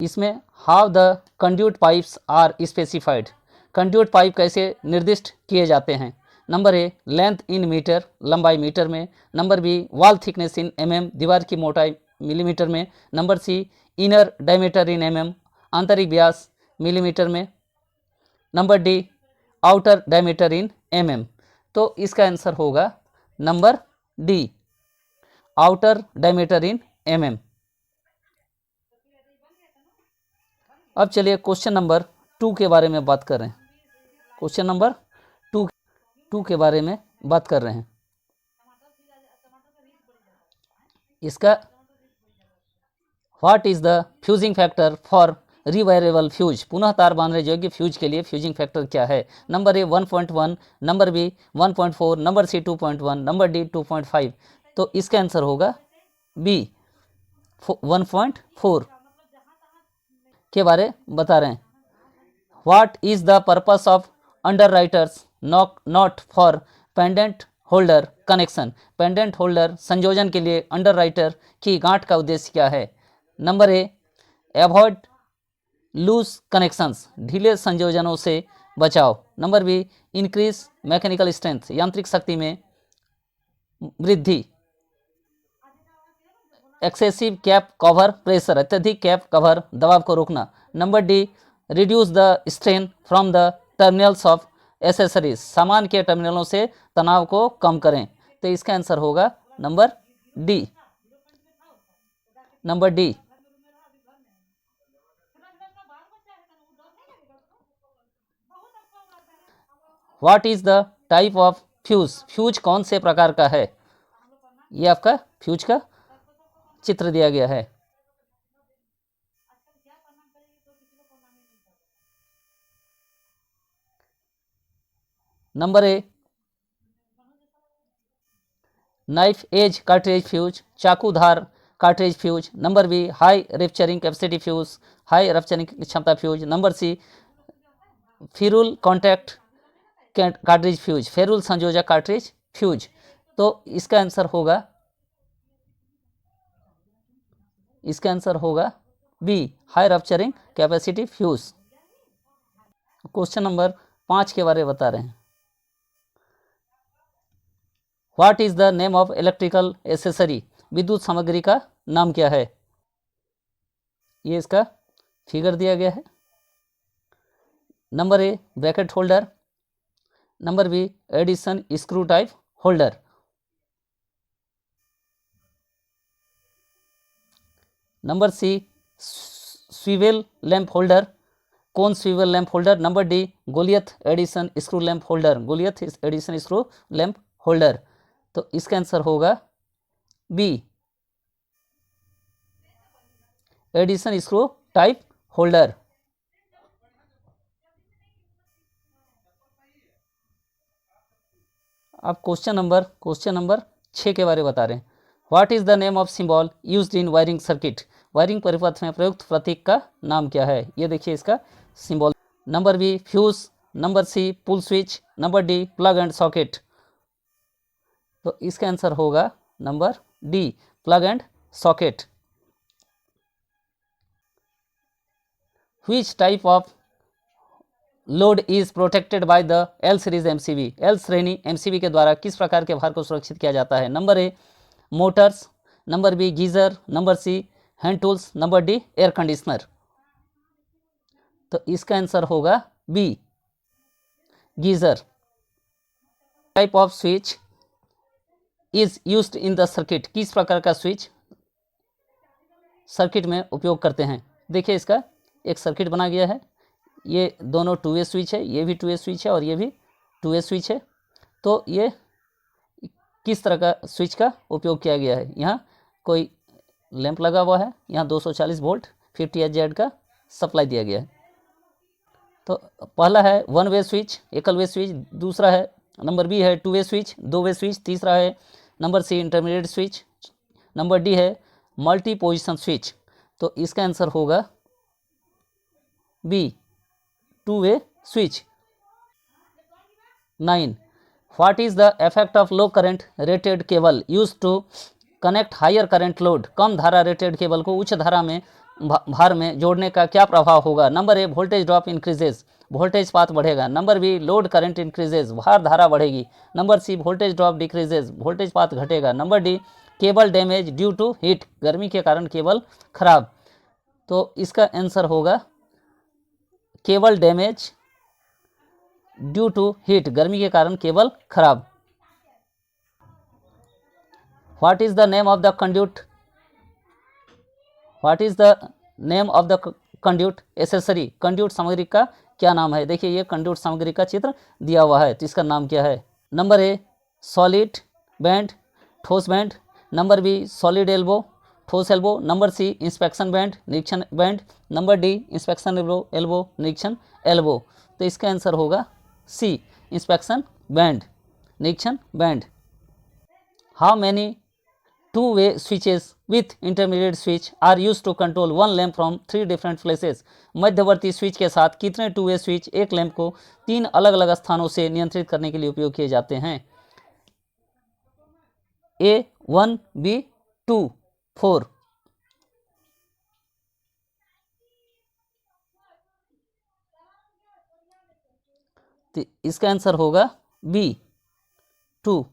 इसमें how the conduit pipes are specified, conduit pipe कैसे निर्दिष्ट किए जाते हैं। Number A length in metre, लंबाई मीटर में। Number B wall thickness in mm, दीवार की मोटाई मिलीमीटर में। Number C inner diameter in mm, आंतरिक व्यास मिलीमीटर में। Number D outer diameter in mm. तो इसका आंसर होगा number D outer diameter in mm. अब चलिए क्वेश्चन नंबर 2 के बारे में बात कर रहे हैं। क्वेश्चन नंबर 2 के बारे में बात कर रहे हैं। इसका what is the fusing factor for rewirable fuse, पुनः तार बांधने योग्य फ्यूज के लिए फ्यूजिंग फैक्टर क्या है। Number A 1.1, number B 1.4, number C 2.1, number D 2.5। तो इसका आंसर होगा बी 1.4 के बारे बता रहे हैं। What is the purpose of under writers not for pendant holder connection, pendant holder संयोजन के लिए अंडर राइटर की गांठ का उद्देश्य क्या है। Number A avoid loose connections, ढीले संयोजनों से बचाव। Number B increase mechanical strength, यांत्रिक शक्ति में वृद्धि। एक्सेसिव कैप कवर प्रेशर, अत्यधिक कैप कवर दबाव को रोकना। Number D reduce the strain from the terminals of accessories, सामान के टर्मिनलों से तनाव को कम करें। तो इसका आंसर होगा number D, number D. What is the type of fuse, fuse कौन से प्रकार का है। ये आपका फ्यूज का चित्र दिया गया है। Number A knife edge cartridge fuse, चाकूधार cartridge fuse. Number B high rupturing capacity fuse, high rupturing क्षमता fuse. Number C ferrule contact cartridge fuse, ferrule संयोजक कार्ट्रिज फ्यूज। तो इसका आंसर होगा B high rupturing capacity fuse. Question number 5 के बारे में बता रहे हैं। What is the name of electrical accessory, विद्युत सामग्री का नाम क्या है। ये इसका फिगर दिया गया है। Number A bracket holder, number B edison screw type holder. Number C swivel lamp holder, कौन swivel lamp holder. Number D goliath edison screw lamp holder, goliath edison screw lamp holder. तो इसका answer होगा B edison screw type holder. अब question number 6 के बारे में बता रहे हैं। What is the name of symbol used in wiring circuit, wiring परिपथ में प्रयुक्त प्रतीक का नाम क्या है। ये देखिए इसका symbol. Number B fuse, number C pull switch, number D plug and socket. तो इसका आंसर होगा number D plug and socket. Which type of load is protected by the L series MCB, L श्रेणी MCB के द्वारा किस प्रकार के भार को सुरक्षित किया जाता है। Number A motors, number B geyser, number C hand tools, number D air conditioner. तो इसका आंसर होगा B geyser. Type of switch is used in the circuit, किस प्रकार का स्विच सर्किट में उपयोग करते हैं। देखिए इसका एक सर्किट बना गया है, ये दोनों 2 वे स्विच है, ये भी 2 वे स्विच है और ये भी 2 वे स्विच है। तो ये किस तरह का स्विच का उपयोग किया गया है। यहाँ कोई लैंप लगा हुआ है, यहाँ 240 वोल्ट 50 एच का सप्लाई दिया गया है। तो पहला है 1 वे स्विच, एकल वे स्विच। दूसरा है नंबर बी है 2 वे स्विच, 2 वे स्विच। तीसरा है number C intermediate switch. Number D है मल्टी पोजिशन स्विच। तो इसका आंसर होगा B 2 way switch. 9 what is the effect of low current rated cable used to connect higher current load, कम धारा rated cable को उच्च धारा में भार में जोड़ने का क्या प्रभाव होगा? Number A, voltage drop increases, voltage पाथ बढ़ेगा। Number B, load current increases, भार धारा बढ़ेगी। Number C, voltage drop decreases, voltage पाथ घटेगा। Number D, cable damage due to heat, गर्मी के कारण केबल खराब। तो इसका आंसर होगा cable damage due to heat, गर्मी के कारण केबल खराब। What is the name of the conduit, what is the name of the conduit accessory, conduit सामग्री का क्या नाम है? देखिए ये कंड्यूट सामग्री का चित्र दिया हुआ है, तो इसका नाम क्या है? नंबर ए, सॉलिड बैंड, ठोस bend. Number B, solid elbow, ठोस elbow. Number C, inspection bend, निरीक्षण bend. Number D, inspection elbow, निरीक्षण एल्बो। तो इसका आंसर होगा सी, इंस्पेक्शन बैंड, निरीक्षण bend. How many two-way switches with intermediate switch are used to control one lamp from 3 different places? मध्यवर्ती switch के साथ कितने टू वे स्विच एक लैंप को 3 अलग अलग स्थानों से नियंत्रित करने के लिए उपयोग किए जाते हैं? A 1, B 2, 4। तो इसका आंसर होगा B 2।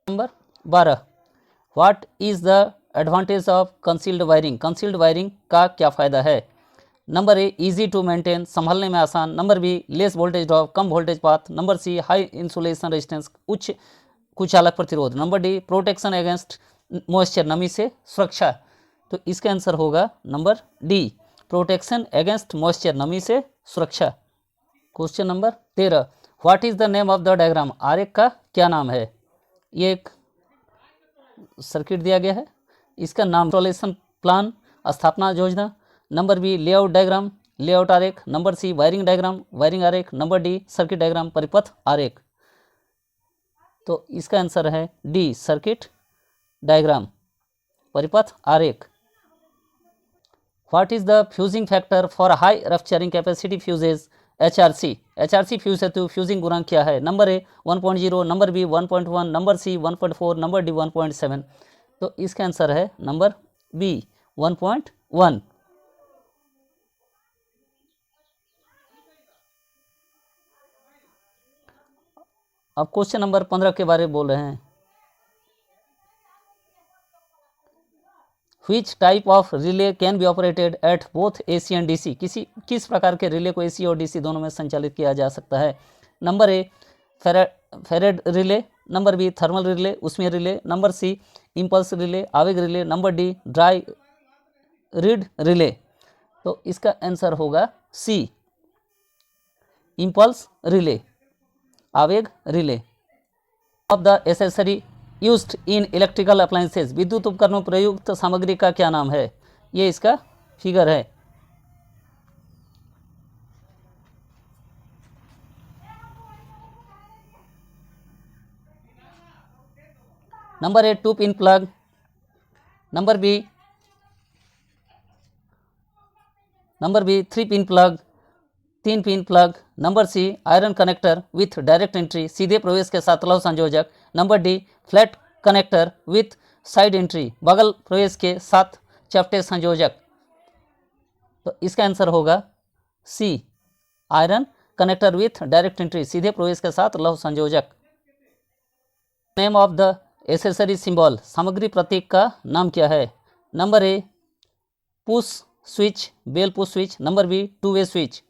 Number 12, what is the advantage of concealed wiring, concealed wiring का क्या फायदा है? Number A, easy to maintain, संभालने में आसान। Number B, less voltage drop, कम वोल्टेज पाथ। Number C, high insulation resistance, उच्च कुचालक प्रतिरोध। Number D, protection against moisture, नमी से सुरक्षा। तो इसका आंसर होगा number D, protection against moisture, नमी से सुरक्षा। Question number 13, what is the name of the diagram, आरेख का क्या नाम है? ये एक सर्किट दिया गया है, इसका नाम इंस्टॉलेशन प्लान, स्थापना योजना। Number B, layout diagram, layout आरेख। Number C, wiring diagram, wiring आरेख। नंबर डी, सर्किट डायग्राम, परिपथ आरेख। तो इसका आंसर है डी, सर्किट डायग्राम, परिपथ आरेख। What is the fusing factor for high rupturing capacity fuses, HRC, HRC fuse हेतु फ्यूजिंग गुणांक क्या है? Number A 1.0, number B 1.1, number C 1.4, number D 1.7। तो इसका आंसर है नंबर बी 1.1। अब क्वेश्चन नंबर 15 के बारे में बोल रहे हैं। Which type of relay can be operated at both AC and DC? किस प्रकार के रिले को AC और DC दोनों में संचालित किया जा सकता है? नंबर ए, फेरेड relay. Number B, thermal relay, उष्मीय relay. Number C, impulse relay, आवेग relay. Number D, dry reed relay. तो इसका आंसर होगा सी, इम्पल्स रिले, आवेग relay. Of the accessory used in electrical appliances, विद्युत उपकरणों प्रयुक्त सामग्री का क्या नाम है? ये इसका फिगर है। Number A, 2 pin plug. Number B 3 pin plug, 3 pin plug. Number C, iron connector with direct entry, सीधे प्रवेश के साथ लौह संयोजक। Number D, flat connector with side entry, बगल प्रवेश के साथ चपटे संयोजक। तो इसका आंसर होगा C, iron connector with direct entry, सीधे प्रवेश के साथ लौह संयोजक। Name of the accessory symbol, सामग्री प्रतीक का नाम क्या है? Number A, push switch, bell push switch. Number B, 2 way switch.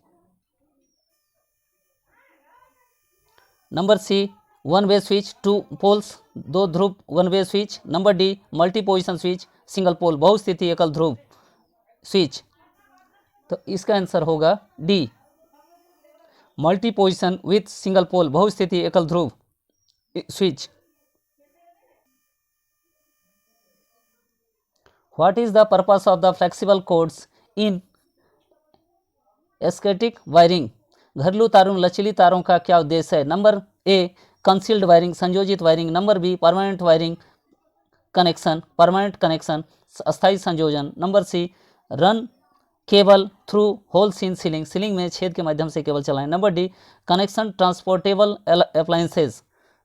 Number C, 1 way switch, 2 poles, 2 ध्रुव 1 way switch. Number D, multi position switch, single pole, बहुस्थिति एकल ध्रुव स्विच। तो इसका आंसर होगा D, multi position with single pole, बहुस्थिति एकल ध्रुव switch. What is the purpose of the flexible cords in एस्केटिक वायरिंग, घरेलू तारों लचीली तारों का क्या उद्देश्य है? नंबर ए, कंसील्ड वायरिंग, संयोजित wiring. Number B, permanent wiring connection, permanent connection, अस्थायी संयोजन। Number C, run cable through holes in ceiling, ceiling में छेद के माध्यम से केबल चलाएं। Number D, connection transportable appliances,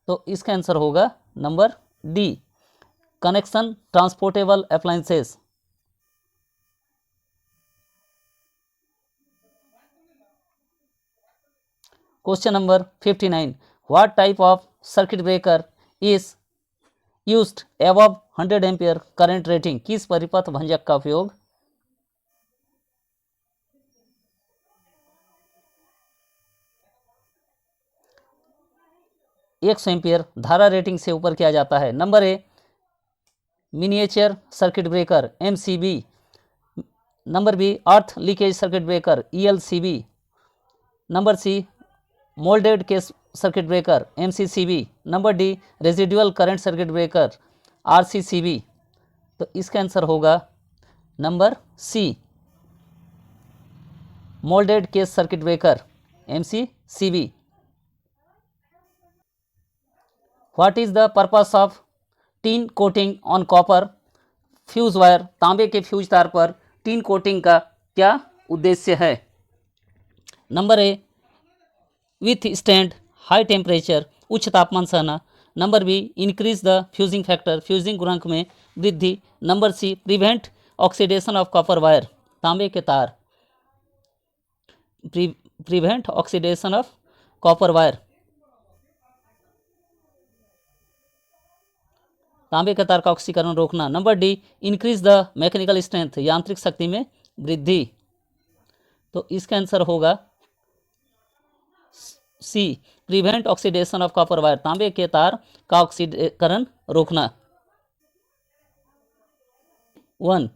तो इसका आंसर होगा number D, connection transportable appliances. Question number 59, what type of circuit breaker is used above 100 ampere current rating? किस परिपथ भंजक का उपयोग 100 एम्पियर धारा रेटिंग से ऊपर किया जाता है? Number A, miniature circuit breaker MCB. Number B, earth leakage circuit breaker ELCB. Number C, moulded case circuit breaker MCCB. Number D, residual current circuit breaker RCCB. तो इसका आंसर होगा number C, moulded case circuit breaker MCCB. What is the purpose of tin coating on copper fuse wire? तांबे के fuse तार पर tin coating का क्या उद्देश्य है? Number A, withstand high temperature, उच्च तापमान सहना। Number B, increase the fusing factor, fusing गुणांक में वृद्धि। Number C, prevent oxidation of copper wire, तांबे के तार prevent oxidation of copper wire, तांबे के तार का ऑक्सीकरण रोकना। Number D, increase the mechanical strength, यांत्रिक शक्ति में वृद्धि। तो इसका आंसर होगा C, prevent oxidation of copper wire, तांबे के तार का ऑक्सीकरण रोकना। 1,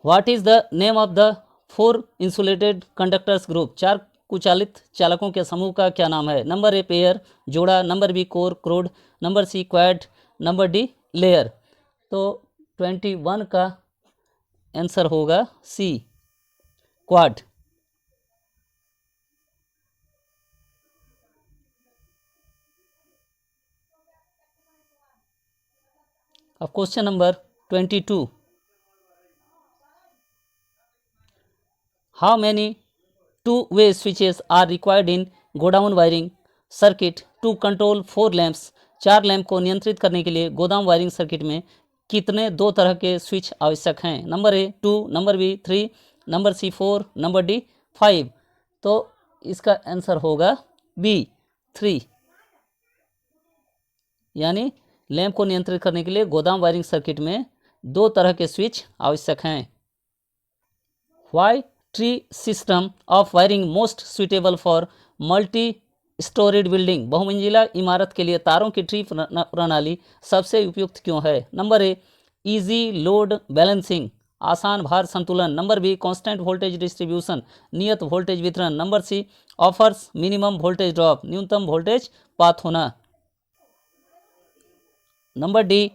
what is the name of the 4 insulated conductors group? 4 कुचालित चालकों के समूह का क्या नाम है? नंबर ए, पेयर जोड़ा। नंबर बी, कोर क्रोड। Number C, quad. Number D, layer. तो 21 का आंसर होगा सी, क्वाड। अब question number 22, how many two-way switches are required in godown wiring circuit to control 4 lamps? 4 lamp को नियंत्रित करने के लिए गोदाम वायरिंग सर्किट में कितने 2 तरह के स्विच आवश्यक हैं? Number A 2, number B 3, number C 4, number D 5। तो इसका आंसर होगा बी 3, यानी लैंप को नियंत्रित करने के लिए गोदाम वायरिंग सर्किट में 2 तरह के स्विच आवश्यक हैं। Y tree system of wiring most suitable for multi storeyed building? बहुमंजिला इमारत के लिए तारों की ट्री प्रणाली सबसे उपयुक्त क्यों है? Number A, easy load balancing, आसान भार संतुलन। Number B, constant voltage distribution, नियत वोल्टेज वितरण। Number C, offers minimum voltage drop, न्यूनतम वोल्टेज पाथ होना। Number D,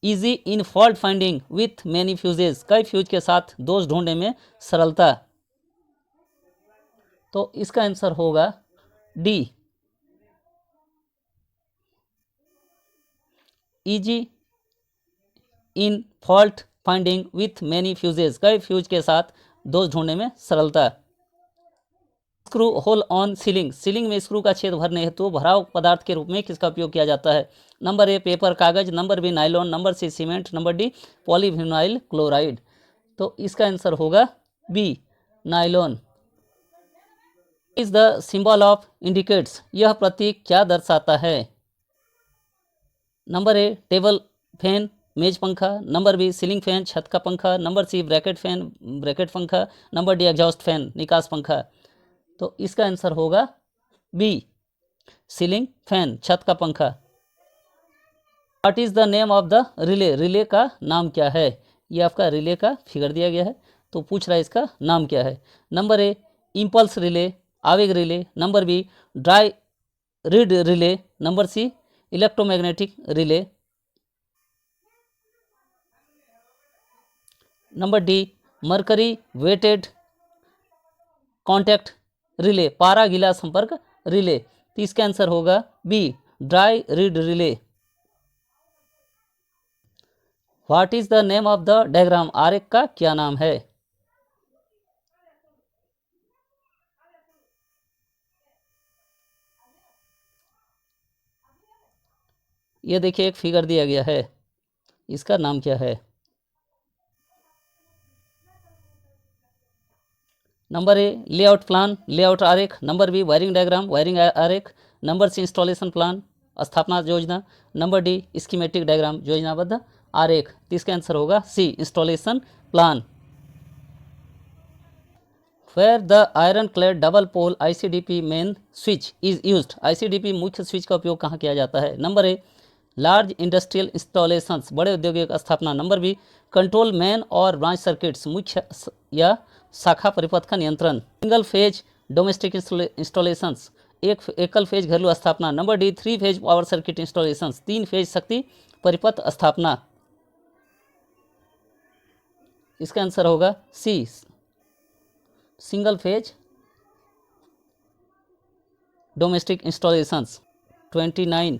easy in fault finding with many fuses, कई फ्यूज के साथ दोष ढूंढने में सरलता। तो इसका आंसर होगा D, easy in fault finding with many fuses, कई फ्यूज के साथ दोष ढूंढने में सरलता। Screw hole on ceiling, ceiling में स्क्रू का छेद भरने हेतु भराव पदार्थ के रूप में किसका उपयोग किया जाता है? नंबर ए, पेपर कागज। Number B, nylon. Number C, cement. Number D, polyvinyl chloride. तो इसका आंसर होगा B, nylon. Is the symbol of indicates, यह प्रतीक क्या दर्शाता है? नंबर ए, टेबल फैन, मेज पंखा। नंबर बी, सीलिंग फैन, छत का पंखा। Number C, bracket fan, bracket पंखा। नंबर डी, एग्जॉस्ट फैन, निकास पंखा। तो इसका आंसर होगा बी, सीलिंग फैन, छत का पंखा। What is the name of the relay, relay का नाम क्या है? ये आपका रिले का फिगर दिया गया है, तो पूछ रहा है इसका नाम क्या है। नंबर ए, इंपल्स रिले, आवेग relay. Number B, dry reed relay. Number C, electromagnetic relay. Number D, mercury wetted contact relay, पारा गीला संपर्क रिले। तो इसका आंसर होगा B, dry reed relay. What is the name of the diagram, आरेख का क्या नाम है? ये देखिए एक फिगर दिया गया है, इसका नाम क्या है? Number A layout plan, layout आरेख, number B wiring diagram, wiring आरेख, नंबर सी इंस्टॉलेशन प्लान, स्थापना योजना, नंबर डी स्कीमेटिक डायग्राम, योजनाबद्ध आरेख। तो इसका आंसर होगा C installation plan. Where the iron-clad double pole ICDP main switch is used, ICDP मुख्य स्विच का उपयोग कहाँ किया जाता है? Number a large industrial installations, बड़े उद्योगिक स्थापना। नंबर बी कंट्रोल मैन और ब्रांच सर्किट्स, मुख्य या शाखा परिपथ का नियंत्रण। सिंगल फेज डोमेस्टिक इंस्टॉलेशंस, एक एकल फेज घरेलू स्थापना। Number D 3 phase power circuit installations, 3 phase शक्ति परिपथ स्थापना। इसका आंसर होगा C single phase domestic installations. 29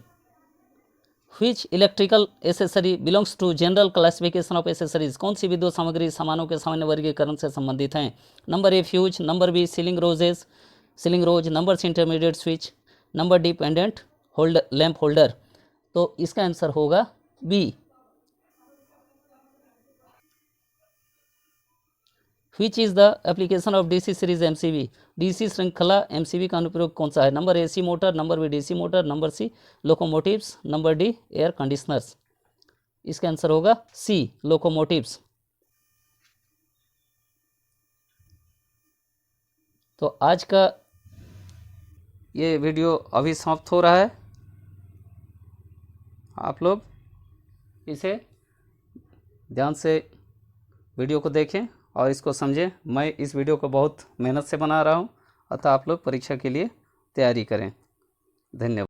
which electrical accessory belongs to general classification of accessories, कौन सी विद्युत सामग्री सामानों के सामान्य वर्गीकरण से संबंधित हैं? Number A fuse, number B ceiling rose, number C intermediate switch, number D pendant holder lamp holder. तो इसका आंसर होगा B. Which is the application of DC series MCB, DC श्रृंखला MCB का अनुप्रयोग कौन सा है? Number A AC motor, number B DC motor, number C locomotives, number D air conditioners. इसका आंसर होगा सी लोकोमोटिव्स। तो आज का ये वीडियो अभी समाप्त हो रहा है। आप लोग इसे ध्यान से वीडियो को देखें और इसको समझें। मैं इस वीडियो को बहुत मेहनत से बना रहा हूँ, अतः आप लोग परीक्षा के लिए तैयारी करें। धन्यवाद।